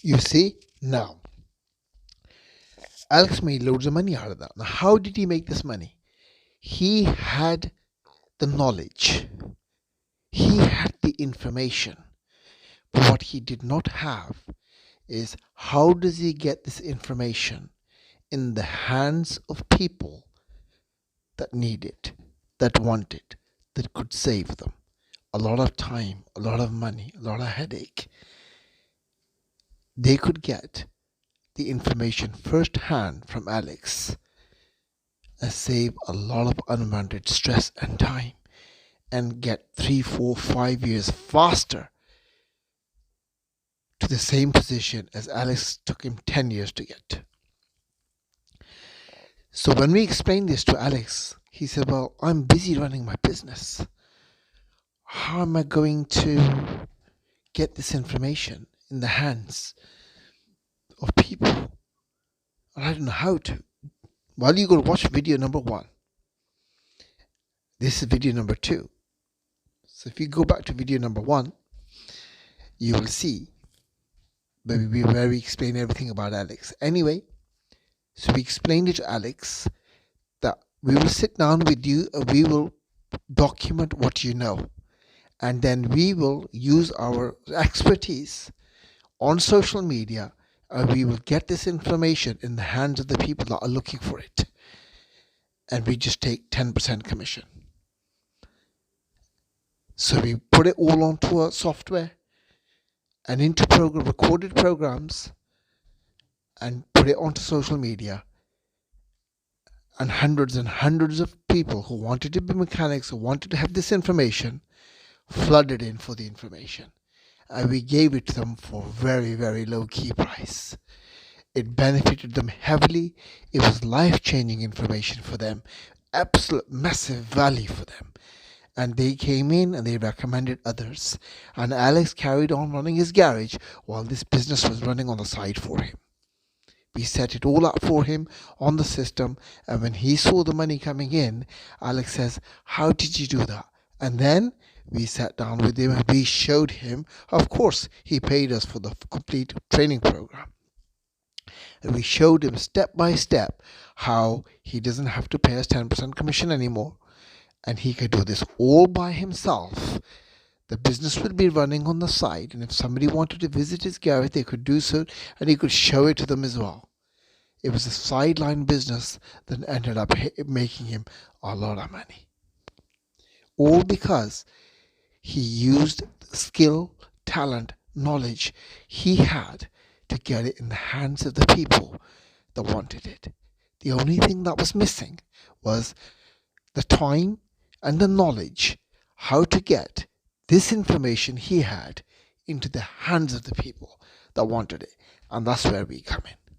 You see, now Alex made loads of money out of that. Now, how did he make this money? He had the knowledge, he had the information. But what he did not have is how does he get this information in the hands of people that need it, that want it, that could save them a lot of time, a lot of money, a lot of headache. They could get the information firsthand from Alex and save a lot of unwanted stress and time and get 3, 4, 5 years faster to the same position as Alex took him 10 years to get. So when we explained this to Alex, he said, well, I'm busy running my business. How am I going to get this information in the hands of people? I don't know how to. Well, you go to watch video number 1. This is video number 2. So if you go back to video number 1, you will see where we explain everything about Alex. Anyway, so we explained it to Alex that we will sit down with you and we will document what you know. And then we will use our expertise on social media and we will get this information in the hands of the people that are looking for it. And we just take 10% commission. So we put it all onto a software and into recorded programs and put it onto social media. And hundreds of people who wanted to be mechanics, who wanted to have this information, flooded in for the information. And we gave it to them for very, very low key price. It benefited them heavily. It was life-changing information for them. Absolute massive value for them. And they came in and they recommended others. And Alex carried on running his garage while this business was running on the side for him. We set it all up for him on the system. And when he saw the money coming in, Alex says, how did you do that? And then we sat down with him and we showed him. Of course, he paid us for the complete training program. And we showed him step by step how he doesn't have to pay us 10% commission anymore. And he could do this all by himself. The business would be running on the side, and if somebody wanted to visit his garage, they could do so, and he could show it to them as well. It was a sideline business that ended up making him a lot of money. All because he used skill, talent, knowledge he had to get it in the hands of the people that wanted it. The only thing that was missing was the time and the knowledge how to get this information he had into the hands of the people that wanted it. And that's where we come in.